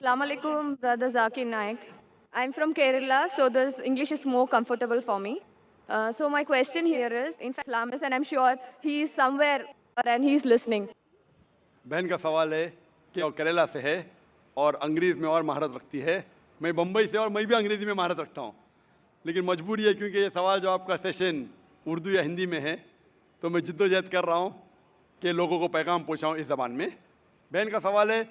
Assalamu alaikum, brother Zakir Naik. I'm from Kerala, so this English is more comfortable for me. So my question here is, in fact, Islam is, and I'm sure he is somewhere and he's listening. बहन का सवाल है कि वो केरला से है और अंग्रेज़ में और महारत रखती है। मैं बम्बई से और मैं भी अंग्रेज़ी में महारत रखता हूँ, लेकिन मजबूरी है क्योंकि ये सवाल जवाब का सेशन उर्दू या हिंदी में है, तो मैं जिद्दोजहद कर रहा हूँ कि लोगों को पैगाम पहुँचाऊँ इस ज़बान में। बहन का सवाल है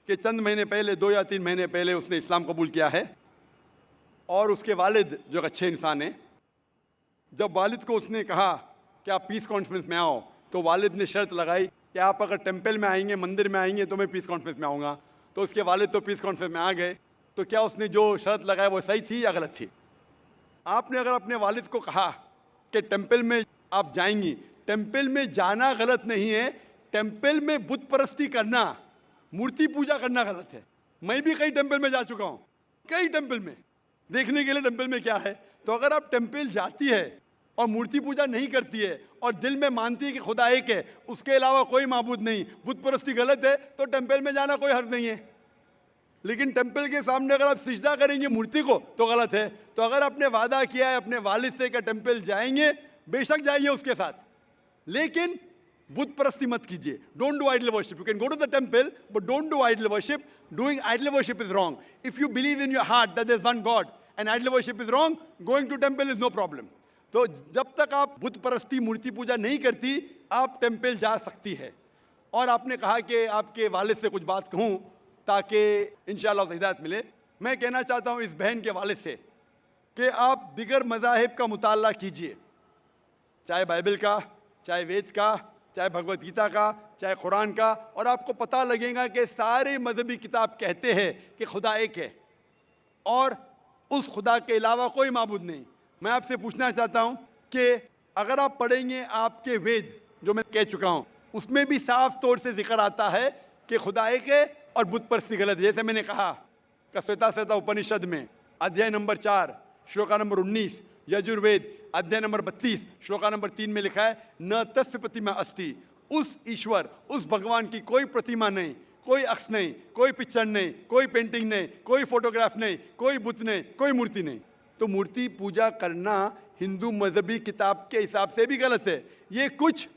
कि चंद महीने पहले 2 या 3 महीने पहले उसने इस्लाम कबूल किया है और उसके वालिद जो एक अच्छे इंसान हैं, जब वालिद को उसने कहा कि आप पीस कॉन्फ्रेंस में आओ, तो वालिद ने शर्त लगाई कि आप अगर टेंपल में आएंगे, मंदिर में आएंगे, तो मैं पीस कॉन्फ्रेंस में आऊँगा। तो उसके वालिद तो पीस कॉन्फ्रेंस में आ गए। तो क्या उसने जो शर्त लगाई वो सही थी या गलत थी? आपने अगर अपने वालिद को कहा कि टेंपल में आप जाएंगी, टेंपल में जाना गलत नहीं है, टेंपल में बुत परस्ती करना, मूर्ति पूजा करना गलत है। मैं भी कई टेंपल में जा चुका हूँ, कई टेंपल में, देखने के लिए टेंपल में क्या है। तो अगर आप टेंपल जाती है और मूर्ति पूजा नहीं करती है और दिल में मानती है कि खुदा एक है, उसके अलावा कोई माबूद नहीं, बुत परस्ती गलत है, तो टेंपल में जाना कोई हर्ज नहीं है। लेकिन टेंपल के सामने अगर आप सिजदा करेंगे मूर्ति को तो गलत है। तो अगर आपने वादा किया है अपने वालिद से कि टेंपल जाएंगे, बेशक जाइए उसके साथ, लेकिन बुत परस्ती मत कीजिए। Don't do idol worship. You can go to the temple but don't do idol worship. Doing idol worship is wrong. If you believe in your heart that there is one God and idol worship is wrong, going to temple is no problem. तो जब तक आप बुत परस्ती मूर्ति पूजा नहीं करती, आप temple जा सकती है। और आपने कहा कि आपके वालिद से कुछ बात कहूँ ताकि इंशाअल्लाह उसे हिदायत मिले। मैं कहना चाहता हूँ इस बहन के वालिद से कि आप दिगर मज़ाहिब का मुताला कीजिए, चाहे बाइबल का, चाहे वेद का, चाहे भगवत गीता का, चाहे कुरान का, और आपको पता लगेगा कि सारे मजहबी किताब कहते हैं कि खुदा एक है और उस खुदा के अलावा कोई माबूद नहीं। मैं आपसे पूछना चाहता हूँ कि अगर आप पढ़ेंगे आपके वेद, जो मैं कह चुका हूँ, उसमें भी साफ तौर से जिक्र आता है कि खुदा एक है और बुत परस्ती गलत है। जैसे मैंने कहा श्वेता उपनिषद में अध्याय नंबर 4 श्लोका नंबर 19, यजुर्वेद अध्याय नंबर 32 श्लोका नंबर 3 में लिखा है, न तस्य प्रतिमा अस्ति। उस ईश्वर, उस भगवान की कोई प्रतिमा नहीं, कोई अक्ष नहीं, कोई पिक्चर नहीं, कोई पेंटिंग नहीं, कोई फोटोग्राफ नहीं, कोई बुत नहीं, कोई मूर्ति नहीं। तो मूर्ति पूजा करना हिंदू मजहबी किताब के हिसाब से भी गलत है। ये कुछ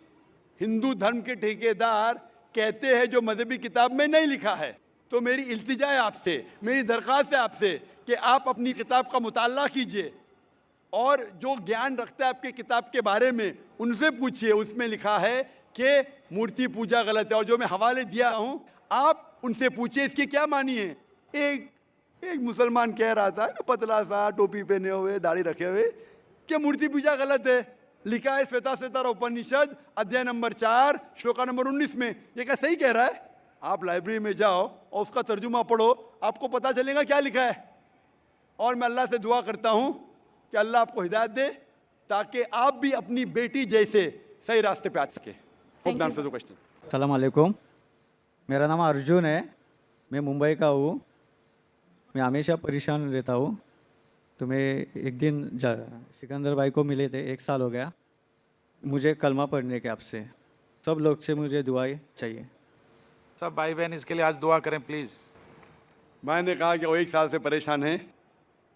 हिंदू धर्म के ठेकेदार कहते हैं जो मजहबी किताब में नहीं लिखा है। तो मेरी इल्तिजा है आपसे, मेरी दरख्वास्त है आपसे कि आप अपनी किताब का मुताला कीजिए और जो ज्ञान रखता है आपके किताब के बारे में उनसे पूछिए। उसमें लिखा है कि मूर्ति पूजा गलत है, और जो मैं हवाले दिया हूँ आप उनसे पूछिए इसकी क्या मानी है। एक मुसलमान कह रहा था, पतला सा, टोपी पहने हुए, दाढ़ी रखे हुए, कि मूर्ति पूजा गलत है। लिखा है श्वेता उपनिषद अध्याय नंबर 4 श्लोका नंबर 19 में। ये क्या सही कह रहा है? आप लाइब्रेरी में जाओ और उसका तर्जुमा पढ़ो, आपको पता चलेगा क्या लिखा है। और मैं अल्लाह से दुआ करता हूँ कि अल्लाह आपको हिदायत दे ताकि आप भी अपनी बेटी जैसे सही रास्ते पे आ सके। सलाम अलैकुम, मेरा नाम अर्जुन है, मैं मुंबई का हूँ। मैं हमेशा परेशान रहता हूँ। तो मैं एक दिन सिकंदर भाई को मिले थे, 1 साल हो गया। मुझे कलमा पढ़ने के आपसे सब लोग से मुझे दुआएं चाहिए। सब भाई बहन इसके लिए आज दुआ करें प्लीज़। मैंने कहा कि वो 1 साल से परेशान है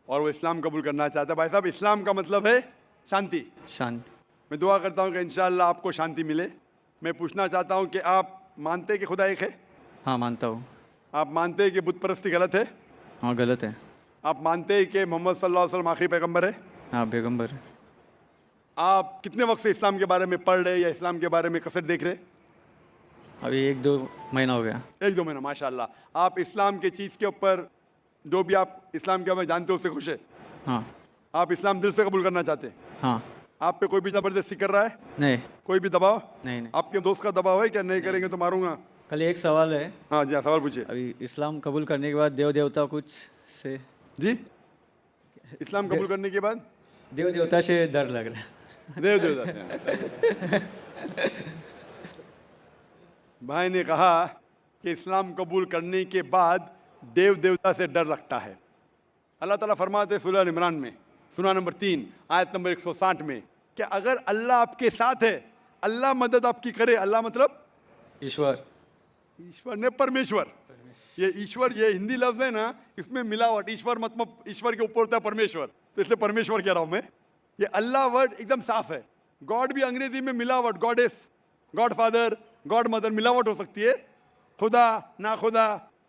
और वो इस्लाम कबूल करना चाहता है। भाई साहब, इस्लाम का मतलब है शांति। शांति। मैं दुआ करता हूँ कि इंशाअल्लाह आपको शांति मिले। मैं पूछना चाहता हूँ कि आप मानते हैं कि खुदा एक है? हाँ, मानता हूँ। आप मानते हैं कि बुत परस्ती गलत है? हाँ, गलत है। आप मानते हैं कि मोहम्मद सल्लल्लाहु अलैहि वसल्लम आखिरी पैगंबर है? हाँ, पैगंबर है। आप कितने वक्त से इस्लाम के बारे में पढ़ रहे या इस्लाम के बारे में कसर देख रहे? अभी 1-2 महीना हो गया। 1-2 महीना, माशाल्लाह। आप इस्लाम के चीज़ के ऊपर जो भी आप इस्लाम के बारे में जानते हो उससे खुश है? हाँ। आप इस्लाम दिल से कबूल करना चाहते हैं? हाँ। आप पे कोई भी ज़बरदस्ती कर रहा है? नहीं। कोई भी दबाव? नहीं। आपके दोस्त का दबाव है क्या? नहीं करेंगे तो मारूंगा? कल एक सवाल है। हाँ जी, सवाल पूछिए। अभी इस्लाम कबूल करने के बाद देव देवता कुछ से जी, इस्लाम कबूल करने के बाद देव देवता से डर लग रहा है। देव देवता भाई ने कहा कि इस्लाम कबूल करने के बाद देव देवता से डर लगता है। अल्लाह ताला फरमाते सूरह इमरान में सूरह नंबर 3 आयत नंबर 160 में कि अगर अल्लाह आपके साथ है, अल्लाह मदद आपकी करे। अल्लाह मतलब ईश्वर। ईश्वर ने परमेश्वर, ये ईश्वर, ये हिंदी लफ्ज है ना, इसमें मिलावट, ईश्वर मतलब ईश्वर के ऊपर होता है परमेश्वर, तो इसलिए परमेश्वर कह रहा हूं मैं। ये अल्लाह वर्ड एकदम साफ है। गॉड भी अंग्रेजी में मिलावट, goddess, God father, God mother, मिलावट हो सकती है। खुदा, ना खुदा,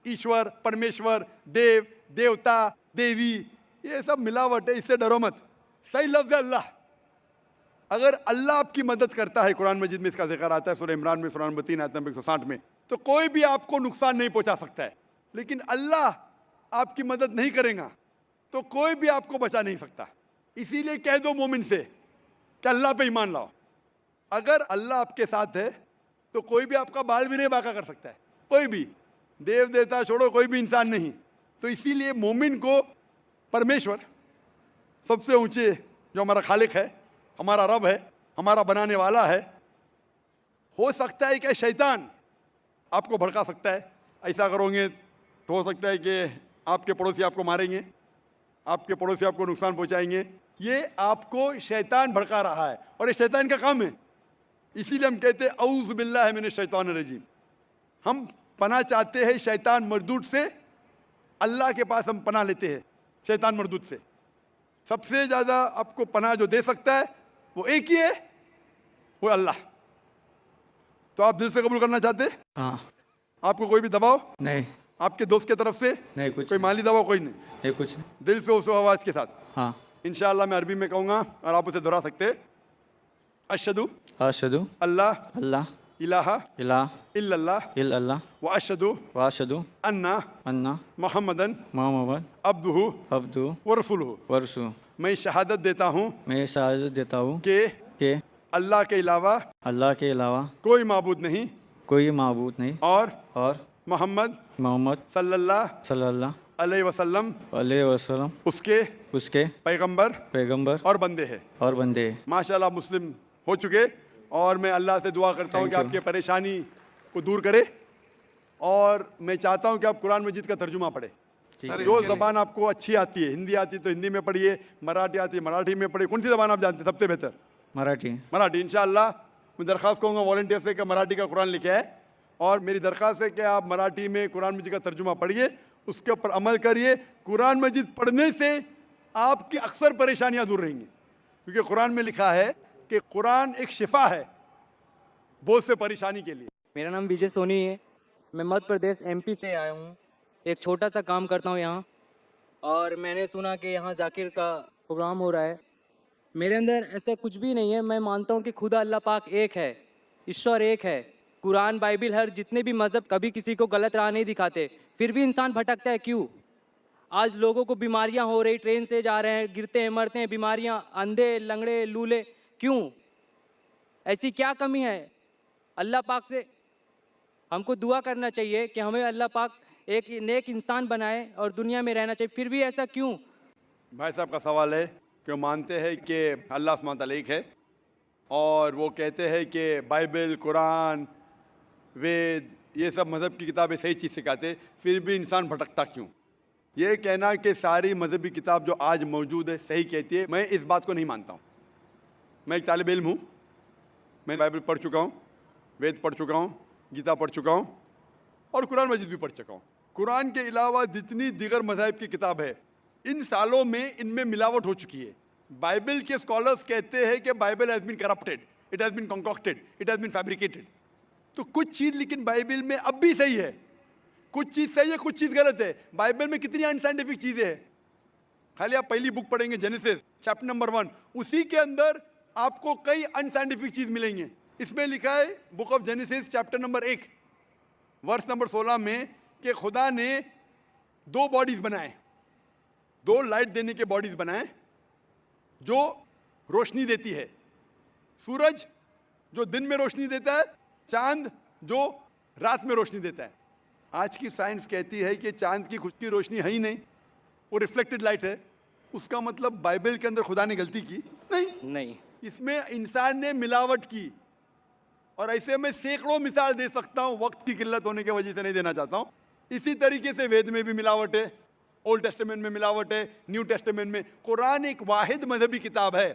ईश्वर, परमेश्वर, देव, देवता, देवी, ये सब मिलावट है, इससे डरो मत। सही लफ्ज है अल्लाह। अगर अल्लाह आपकी मदद करता है, कुरान मजीद में इसका जिक्र आता है, सूरह इमरान में, सूरह नंबर 3 आयत नंबर 160 में, तो कोई भी आपको नुकसान नहीं पहुंचा सकता है। लेकिन अल्लाह आपकी मदद नहीं करेगा तो कोई भी आपको बचा नहीं सकता। इसीलिए कह दो मोमिन से कि अल्लाह पे ईमान लाओ। अगर अल्लाह आपके साथ है तो कोई भी आपका बाल भी नहीं बांका कर सकता है, कोई भी, देव देवता छोड़ो, कोई भी इंसान नहीं। तो इसीलिए मोमिन को परमेश्वर सबसे ऊंचे, जो हमारा खालिक है, हमारा रब है, हमारा बनाने वाला है। हो सकता है कि शैतान आपको भड़का सकता है, ऐसा करोगे तो हो सकता है कि आपके पड़ोसी आपको मारेंगे, आपके पड़ोसी आपको नुकसान पहुंचाएंगे। ये आपको शैतान भड़का रहा है और ये शैतान का काम है। इसीलिए हम कहते हैं औज़ बिल्लाहि मिनश शैतानिर रजीम। हम पनाह चाहते हैं शैतान मरदूद से, अल्लाह के पास हम पनाह लेते हैं शैतान मरदूद से। सबसे ज़्यादा आपको पनाह जो दे सकता है वो एक ही है, वो अल्लाह। तो आप दिल से कबूल करना चाहते हैं? हाँ। आपको कोई भी दबाव नहीं आपके दोस्त की तरफ से? नहीं, कुछ कोई माली दबाव कोई नहीं? नहीं, कुछ नहीं। दिल से उस आवाज़ के साथ। हाँ। इंशाअल्लाह मैं अरबी में कहूँगा और आप उसे दोहरा सकते हैं। अशहदु अशहदु अल्लाह अल्लाह इलाहा इलाह इल्लल्लाह इल्लल्लाह व अशहदु व अशहदु अन्ना अन्ना मुहम्मदन मोहम्मद अब्दुहु अब्दु व रसूलुहु। व रसूलुहु। मैं शहादत देता हूँ मैं शहादत देता हूँ कि अल्लाह के अलावा अल्लाह के अलावा कोई माबूद नहीं कोई माबूद नहीं और मोहम्मद मोहम्मद सल्लल्लाहु अलैहि वसल्लम वसल्लम उसके पैगंबर और बंदे हैं। माशाल्लाह मुस्लिम हो चुके, और मैं अल्लाह से दुआ करता हूँ कि आपकी परेशानी को दूर करे। और मैं चाहता हूँ कि आप कुरान मजीद का तर्जुमा पढ़े। सर, जो इसके ज़बान आपको अच्छी आती है, हिंदी आती है तो हिंदी में पढ़िए, मराठी आती है मराठी में पढ़िए। कौन सी ज़बान आप जानते हैं सबसे बेहतर? मराठी। इंशाअल्लाह मैं दरख्वास्त करूँगा वॉलंटियर से कि मराठी का कुरान लिखे है, और मेरी दरख्वास्त है कि आप मराठी में कुरान मजीद का तर्जुमा पढ़िए, उसके ऊपर अमल करिए। कुरान मजीद पढ़ने से आपकी अक्सर परेशानियां दूर रहेंगी, क्योंकि कुरान में लिखा है कि कुरान एक शिफा है बहुत से परेशानी के लिए। मेरा नाम विजय सोनी है। मैं मध्य प्रदेश एमपी से आया हूँ। एक छोटा सा काम करता हूँ यहाँ, और मैंने सुना कि यहाँ जाकिर का प्रोग्राम हो रहा है। मेरे अंदर ऐसा कुछ भी नहीं है। मैं मानता हूँ कि खुदा अल्लाह पाक एक है, ईश्वर एक है। कुरान, बाइबिल, हर जितने भी मज़हब कभी किसी को गलत राह नहीं दिखाते, फिर भी इंसान भटकता है। क्यों? आज लोगों को बीमारियां हो रही, ट्रेन से जा रहे हैं, गिरते हैं, मरते हैं, बीमारियां, अंधे, लंगड़े, लूले, क्यों? ऐसी क्या कमी है? अल्लाह पाक से हमको दुआ करना चाहिए कि हमें अल्लाह पाक एक नेक इंसान बनाए और दुनिया में रहना चाहिए, फिर भी ऐसा क्यों? भाई साहब का सवाल है कि वो मानते हैं कि अल्लाह सुब्हानहू तआला एक है, और वो कहते हैं कि बाइबल, कुरान, वेद, ये सब मज़हब की किताबें सही चीज़ सिखाते, फिर भी इंसान भटकता क्यों? ये कहना कि सारी मजहबी किताब जो आज मौजूद है सही कहती है, मैं इस बात को नहीं मानता हूँ। मैं एक तालिब इल्म हूँ, मैं बाइबल पढ़ चुका हूँ, वेद पढ़ चुका हूँ, गीता पढ़ चुका हूँ, और कुरान मजीद भी पढ़ चुका हूँ। कुरान के अलावा जितनी दीगर मज़ाहिब की किताब है, इन सालों में इनमें मिलावट हो चुकी है। बाइबल के स्कॉलर्स कहते हैं कि Bible has been corrupted, it has been concocted, it has been fabricated. तो कुछ चीज़ लेकिन बाइबल में अब भी सही है, कुछ चीज़ सही है, कुछ चीज़ गलत है। बाइबल में कितनी अनसाइंटिफिक चीज़ें हैं। खाली आप पहली बुक पढ़ेंगे जेनेसिस चैप्टर नंबर 1, उसी के अंदर आपको कई अनसाइंटिफिक चीज़ मिलेंगे। इसमें लिखा है book of Genesis chapter number 1 verse number 16 में कि खुदा ने 2 बॉडीज़ बनाए, 2 लाइट देने के बॉडीज़ बनाए जो रोशनी देती है। सूरज जो दिन में रोशनी देता है, चांद जो रात में रोशनी देता है। आज की साइंस कहती है कि चांद की खुद की रोशनी है ही नहीं, वो रिफ्लेक्टेड लाइट है। उसका मतलब बाइबल के अंदर खुदा ने गलती की नहीं, इसमें इंसान ने मिलावट की। और ऐसे में सैकड़ों मिसाल दे सकता हूँ, वक्त की किल्लत होने की वजह से नहीं देना चाहता हूँ। इसी तरीके से वेद में भी मिलावट है, ओल्ड टेस्टामेंट में मिलावट है, न्यू टेस्टामेंट में। कुरान एक वाहिद मजहबी किताब है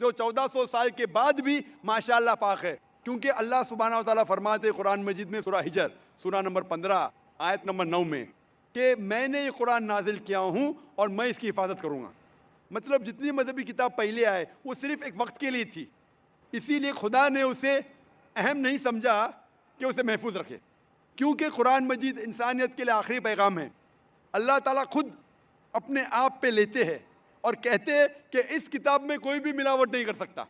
जो 1400 साल के बाद भी माशाअल्लाह पाक है, क्योंकि अल्लाह सुब्हानहू व तआला फरमाते कुरान मजीद में सूरह हिजर सूरह नंबर 15 आयत नंबर 9 में कि मैंने ये कुरान नाजिल किया हूँ और मैं इसकी हिफाजत करूँगा। मतलब जितनी मजहबी किताब पहले आए वो सिर्फ एक वक्त के लिए थी, इसीलिए खुदा ने उसे अहम नहीं समझा कि उसे महफूज रखे, क्योंकि कुरान मजीद इंसानियत के लिए आखिरी पैगाम है। अल्लाह ताला खुद अपने आप पे लेते हैं और कहते हैं कि इस किताब में कोई भी मिलावट नहीं कर सकता,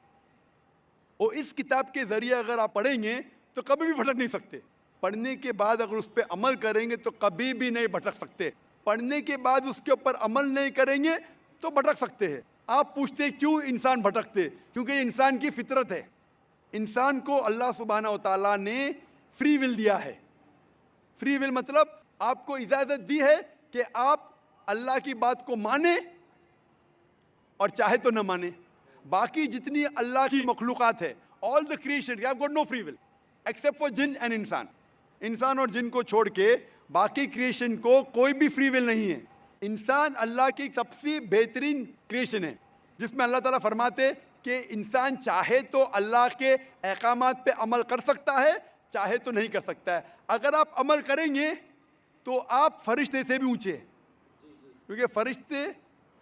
और इस किताब के ज़रिए अगर आप पढ़ेंगे तो कभी भी भटक नहीं सकते। पढ़ने के बाद अगर उस पर अमल करेंगे तो कभी भी नहीं भटक सकते। पढ़ने के बाद उसके ऊपर अमल नहीं करेंगे तो भटक सकते हैं। आप पूछते क्यों इंसान भटकते? क्योंकि ये इंसान की फितरत है। इंसान को अल्लाह सुब्हाना व तआला ने फ्री विल दिया है। फ्री विल मतलब आपको इजाज़त दी है कि आप अल्लाह की बात को माने और चाहे तो न माने। बाकी जितनी अल्लाह की मखलूक़ात है, all the creation, you have got no free will except for जिन एंड इंसान। इंसान और जिन को छोड़ के बाकी क्रिएशन को कोई भी फ्री विल नहीं है। इंसान अल्लाह की सबसे बेहतरीन क्रिएशन है, जिसमें अल्लाह ताला फरमाते कि इंसान चाहे तो अल्लाह के अहकामात पे अमल कर सकता है, चाहे तो नहीं कर सकता है। अगर आप अमल करेंगे तो आप फरिश्ते से भी ऊंचे हैं, क्योंकि फरिश्ते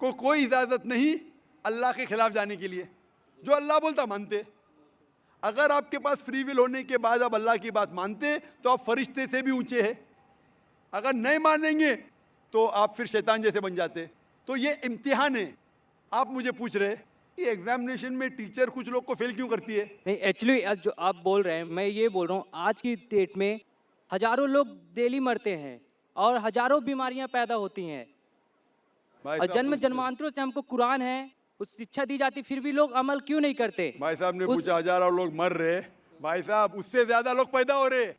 को कोई इजाज़त नहीं अल्लाह के खिलाफ जाने के लिए। जो अल्लाह बोलता मानते। अगर आपके पास फ्री विल होने के बाद आप अल्लाह की बात मानते तो आप फरिश्ते से भी ऊंचे हैं। अगर नहीं मानेंगे तो आप फिर शैतान जैसे बन जाते। तो ये इम्तिहान है। आप मुझे पूछ रहे कि एग्जामिनेशन में टीचर कुछ लोग को फेल क्यों करती है? नहीं, एक्चुअली जो आप बोल रहे हैं, मैं ये बोल रहा हूँ, आज की डेट में हजारों लोग डेली मरते हैं और हजारों बीमारियां पैदा होती हैं। भाई और साहब जन्म पूछते- जन्मांतरों से हमको कुरान है, उस शिक्षा दी जाती, फिर भी लोग अमल क्यों नहीं करते? भाई साहब ने उस- पूछा हजारों लोग मर रहे। भाई साहब उससे ज्यादा लोग पैदा हो रहे।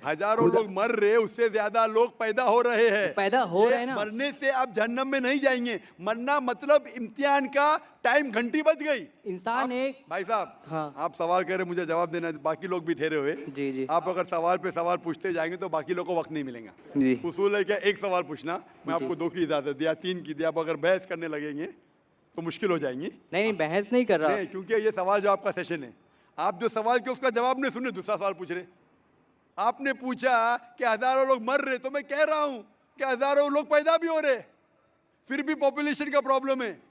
हजारों खुदा- लोग मर रहे, उससे ज्यादा लोग पैदा हो रहे हैं। पैदा हो ये रहे हैं ना। मरने से आप जहन्नम में नहीं जाएंगे। मरना मतलब इम्तिहान का टाइम, घंटी बज गई। इंसान आप- एक भाई साहब, हाँ। आप सवाल कर रहे, मुझे जवाब देना है, बाकी लोग भी ठहरे हुए। जी जी आप अगर सवाल पे सवाल पूछते जाएंगे तो बाकी लोगों को वक्त नहीं मिलेगा। जी उसूल है क्या, एक सवाल पूछना। मैं जी। आपको 2 की इजाजत दिया, 3 की दिया। आप अगर बहस करने लगेंगे तो मुश्किल हो जाएंगी। नहीं, बहस नहीं कर रहा। नहीं, क्योंकि ये सवाल जवाब का सेशन है। आप जो सवाल के उसका जवाब नहीं सुने, दूसरा सवाल पूछ रहे। आपने पूछा कि हजारों लोग मर रहे, तो मैं कह रहा हूं कि हजारों लोग पैदा भी हो रहे, फिर भी पॉपुलेशन का प्रॉब्लम है।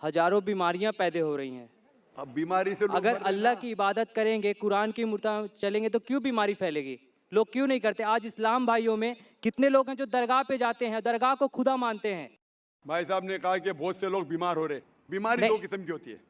हजारों बीमारियां पैदा हो रही हैं। अब बीमारी से लोग अगर मर रहे अल्लाह ना। की इबादत करेंगे, कुरान की मुताबिक चलेंगे, तो क्यों बीमारी फैलेगी? लोग क्यों नहीं करते? आज इस्लाम भाइयों में कितने लोग हैं जो दरगाह पे जाते हैं, दरगाह को खुदा मानते हैं। भाई साहब ने कहा कि बहुत से लोग बीमार हो रहे। बीमारी नहीं। 2 किस्म की होती है।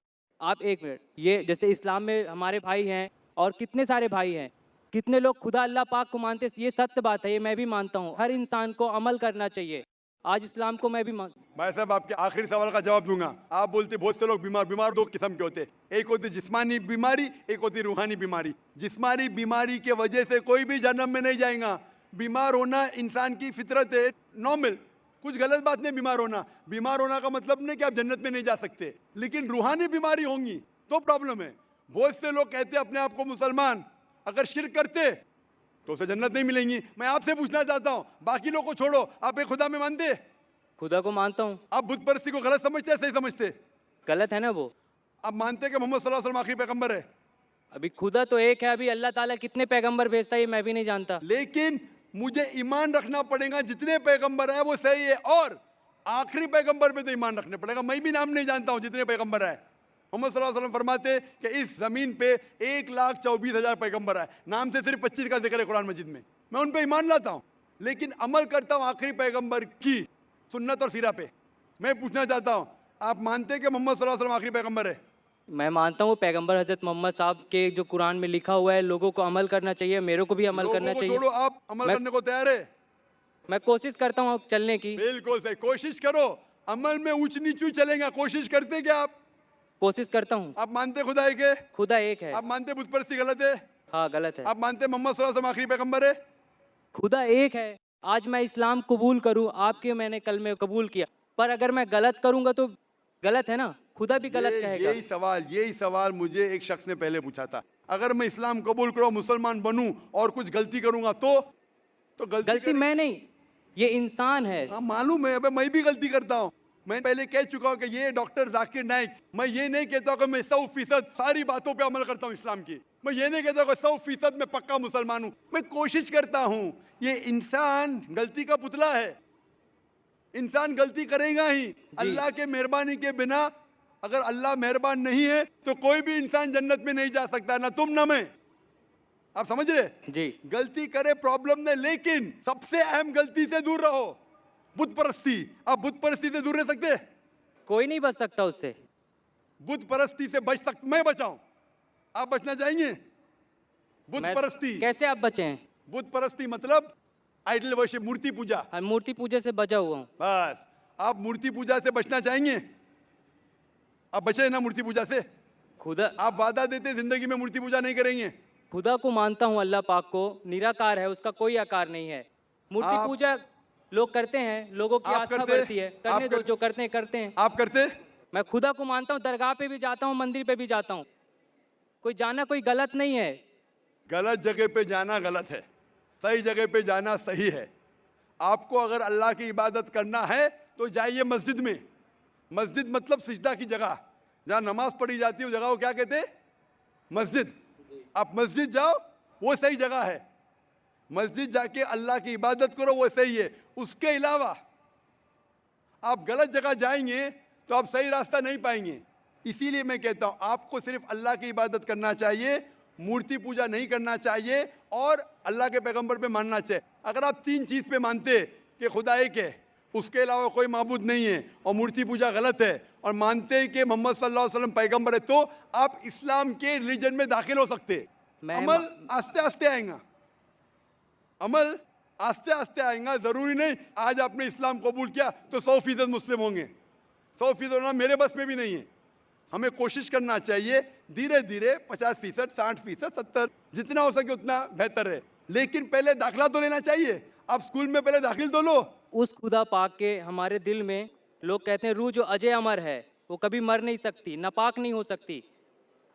आप एक मिनट, ये जैसे इस्लाम में हमारे भाई हैं और कितने सारे भाई हैं, कितने लोग खुदा अल्लाह पाक को मानते हैं। ये सत्य बात है, ये मैं भी मानता हूँ। हर इंसान को अमल करना चाहिए। आज इस्लाम को मैं भी मान भाई साहब आपके आखिरी सवाल का जवाब दूंगा। आप बोलते बहुत से लोग बीमार। बीमार 2 किस्म के होते हैं। एक होती जिस्मानी बीमारी, एक होती रूहानी बीमारी। जिस्मानी बीमारी के वजह से कोई भी जन्म में नहीं जाएगा। बीमार होना इंसान की फितरत है, नॉर्मल, कुछ गलत बात नहीं। बीमार होना, बीमार होना का मतलब नहीं कि आप जन्नत में नहीं जा सकते, लेकिन रूहानी बीमारी होंगी तो प्रॉब्लम है। बहुत से लोग कहते हैं अपने आप को मुसलमान, अगर शिर्क करते तो उसे जन्नत नहीं मिलेंगी। मैं आपसे पूछना चाहता हूँ, बाकी लोग को छोड़ो, आप एक खुदा में मानते? खुदा को मानता हूँ। आप बुत परस्ती को गलत समझते हैं, सही समझते? गलत है ना वो? आप मानते हैं कि मोहम्मद सल्लल्लाहु अलैहि वसल्लम आखिरी पैगंबर है? अभी खुदा तो एक है, अभी अल्लाह ताला कितने पैगंबर भेजता है ये मैं भी नहीं जानता। लेकिन मुझे ईमान रखना पड़ेगा जितने पैगंबर है वो सही है, और आखिरी पैगंबर पे तो ईमान रखना पड़ेगा। मैं भी नाम नहीं जानता हूँ जितने पैगंबर है। मोहम्मद सल्लल्लाहु अलैहि वसल्लम फरमाते कि इस जमीन पे 1,24,000 पैगंबर है, नाम से सिर्फ 25 का जिक्र है कुरान मजीद में। मैं उन पे ईमान लाता हूँ, लेकिन अमल करता हूँ आखिरी पैगंबर की सुन्नत और सीरा पे। मैं पूछना चाहता हूँ, आप मानते हैं कि मोहम्मद सल्लल्लाहु अलैहि वसल्लम आखिरी पैगंबर है? मैं मानता हूँ पैगंबर हजरत मोहम्मद साहब के जो कुरान में लिखा हुआ है, लोगों को अमल करना चाहिए, मेरे को भी अमल लोगों करना को चाहिए। छोड़ो, आप अमल मैं- करने को तैयार है? मैं कोशिश करता हूँ चलने की। बिल्कुल सही, कोशिश करो। अमल में ऊंच नीच ही चलेगा। कोशिश करते क्या आप? कोशिश करता हूँ। आप मानते खुदा एक है? खुदा एक है। आप मानते बुत परस्ती गलत है? हाँ, गलत है। आप मानते मोहम्मद सल्लल्लाहु अलैहि वसल्लम आखिरी पैगंबर है? खुदा एक है। आज मैं इस्लाम कबूल करूँ, आपके मैंने कल में कबूल किया, पर अगर मैं गलत करूँगा तो गलत है ना? खुदा भी गलत कहेगा। यही सवाल मुझे एक शख्स ने पहले पूछा था। अगर मैं इस्लाम कबूल करूं, मुसलमान बनूं और कुछ गलती करूंगा तो गलती मैं नहीं, ये इंसान है। हाँ मालूम है, अबे मैं भी गलती करता हूँ। मैं पहले कह चुका हूँ कि ये डॉक्टर जाकिर नाइक, मैं ये नहीं कहता कि मैं 100% सारी बातों पे अमल करता हूँ इस्लाम की। मैं ये नहीं कहता कि 100% मैं पक्का मुसलमान हूँ। मैं कोशिश करता हूँ ये इंसान गलती का पुतला है, इंसान गलती करेगा ही। अल्लाह के मेहरबानी के बिना, अगर अल्लाह मेहरबान नहीं है तो कोई भी इंसान जन्नत में नहीं जा सकता, ना तुम ना मैं। आप समझ रहे? जी गलती करे प्रॉब्लम नहीं, लेकिन सबसे अहम गलती से दूर रहो, बुत परस्ती। आप बुत परस्ती से दूर रह सकते? कोई नहीं बच सकता उससे। बुत परस्ती से बच सकते, मैं बचाऊं, आप बचना चाहेंगे? बुत मैं- परस्ती, कैसे आप बचे हैं? बुत परस्ती मतलब आइडल वर्शिप, मूर्ति पूजा। हम मूर्ति पूजा से बचा हुआ हूँ। बस, आप मूर्ति पूजा से बचना चाहेंगे? आप बचे ना मूर्ति पूजा से? खुदा आप वादा देते जिंदगी में मूर्ति पूजा नहीं करेंगे? खुदा को मानता हूँ, अल्लाह पाक को, निराकार है, उसका कोई आकार नहीं है। मूर्ति आप- पूजा लोग करते हैं, लोगों की आप आस्था करते? बढ़ती है, आप करने दो, कर- जो करते हैं करते हैं। आप करते? मैं खुदा को मानता हूँ, दरगाह पे भी जाता हूँ, मंदिर पे भी जाता हूँ। कोई जाना कोई गलत नहीं है। गलत जगह पे जाना गलत है, सही जगह पे जाना सही है। आपको अगर अल्लाह की इबादत करना है तो जाइए मस्जिद में। मस्जिद मतलब सिजदा की जगह, जहाँ नमाज पढ़ी जाती है, उस जगह को क्या कहते हैं? मस्जिद। आप मस्जिद जाओ, वो सही जगह है। मस्जिद जाके अल्लाह की इबादत करो, वो सही है। उसके अलावा आप गलत जगह जाएंगे तो आप सही रास्ता नहीं पाएंगे। इसीलिए मैं कहता हूं, आपको सिर्फ अल्लाह की इबादत करना चाहिए, मूर्ति पूजा नहीं करना चाहिए और अल्लाह के पैगंबर पे मानना चाहिए। अगर आप तीन चीज पे मानते कि खुदा एक है, उसके अलावा कोई माबूद नहीं है और मूर्ति पूजा गलत है, और मानते हैं कि मोहम्मद सल्लल्लाहु अलैहि वसल्लम पैगंबर है, तो आप इस्लाम के रिलीजन में दाखिल हो सकते। मैं अमल आस्ते आस्ते आएगा, अमल आस्ते आस्ते आएगा। जरूरी नहीं आज आपने इस्लाम कबूल किया तो 100% मुस्लिम होंगे। 100% होना मेरे बस में भी नहीं है। हमें कोशिश करना चाहिए धीरे धीरे 50%, 60%, 70, जितना हो सके उतना बेहतर है। लेकिन पहले दाखिला तो लेना चाहिए। आप स्कूल में पहले दाखिल तो लो। उस खुदा पाक के हमारे दिल में, लोग कहते हैं रूह जो अजय अमर है, वो कभी मर नहीं सकती, नापाक नहीं हो सकती,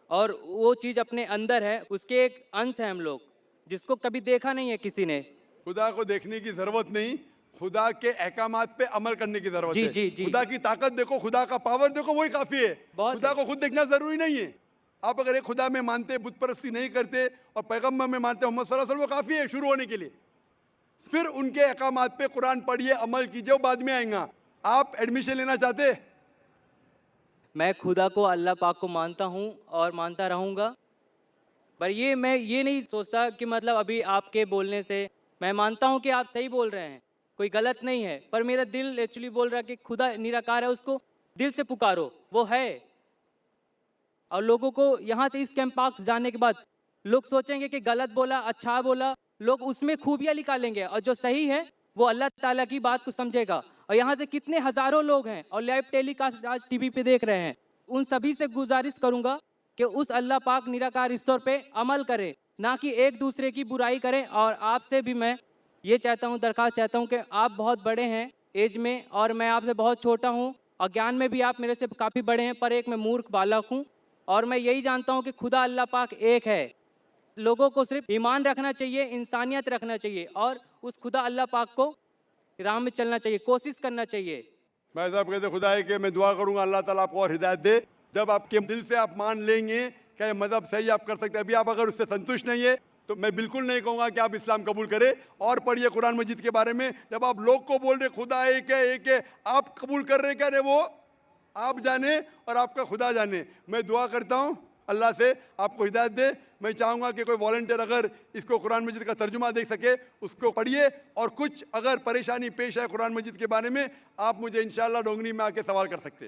और वो चीज़ अपने अंदर है, उसके एक अंश है हम लोग, जिसको कभी देखा नहीं है किसी ने। खुदा को देखने की जरूरत नहीं, खुदा के अहकामात पे अमल करने की जरूरत जी, है। जी, जी। खुदा की ताकत देखो, खुदा का पावर देखो, वही काफी है। बहुत खुदा है। को खुद देखना जरूरी नहीं है। आप अगर एक खुदा में मानते, बुत परस्ती नहीं करते और पैगंबर में मानते मोहम्मद सल्लल्लाहु अलैहि वसल्लम, वो काफी है शुरू होने के लिए। फिर उनके अहकामात पे कुरान पढ़िए, अमल कीजिए, वो बाद में आएगा। आप एडमिशन लेना चाहते? मैं खुदा को, अल्लाह पाक को मानता हूँ और मानता रहूँगा। पर मैं ये नहीं सोचता कि मतलब अभी आपके बोलने से, मैं मानता हूँ कि आप सही बोल रहे हैं, कोई गलत नहीं है, पर मेरा दिल एक्चुअली बोल रहा है कि खुदा निराकार है, उसको दिल से पुकारो, वो है। और लोगों को यहाँ से इस कैंप पार्क जाने के बाद लोग सोचेंगे कि गलत बोला, अच्छा बोला, लोग उसमें खूबियाँ निकालेंगे, और जो सही है वो अल्लाह ताला की बात को समझेगा। और यहाँ से कितने हज़ारों लोग हैं और लाइव टेलीकास्ट आज टीवी पे देख रहे हैं, उन सभी से गुजारिश करूँगा कि उस अल्लाह पाक निराकार ईश्वर पे अमल करें, ना कि एक दूसरे की बुराई करें। और आपसे भी मैं ये चाहता हूँ, दरख्वास्त चाहता हूँ कि आप बहुत बड़े हैं एज में और मैं आपसे बहुत छोटा हूँ, और ज्ञान में भी आप मेरे से काफ़ी बड़े हैं, पर एक मैं मूर्ख बालक हूँ। और मैं यही जानता हूँ कि खुदा अल्लाह पाक एक है। लोगों को सिर्फ ईमान रखना चाहिए, इंसानियत रखना चाहिए, और उस खुदा अल्लाह पाक को राह में चलना चाहिए, कोशिश करना चाहिए। भाई साहब कहते खुदा है कि मैं दुआ करूंगा अल्लाह ताला आपको और हिदायत दे। जब आपके दिल से आप मान लेंगे कि ये मज़हब सही आप कर सकते हैं, अभी आप अगर उससे संतुष्ट नहीं है तो मैं बिल्कुल नहीं कहूँगा कि आप इस्लाम कबूल करें। और पढ़िए कुरान मजीद के बारे में, जब आप लोग को बोल रहे खुदा एक है, आप कबूल कर रहे, क्या रहे, वो आप जाने और आपका खुदा जाने। मैं दुआ करता हूँ अल्लाह से आपको हिदायत दे। मैं चाहूँगा कि कोई वॉलंटियर अगर इसको कुरान मजीद का तर्जुमा देख सके, उसको पढ़िए, और कुछ अगर परेशानी पेश है कुरान मजीद के बारे में, आप मुझे इंशाअल्लाह डोंगरी में आके सवाल कर सकते हैं।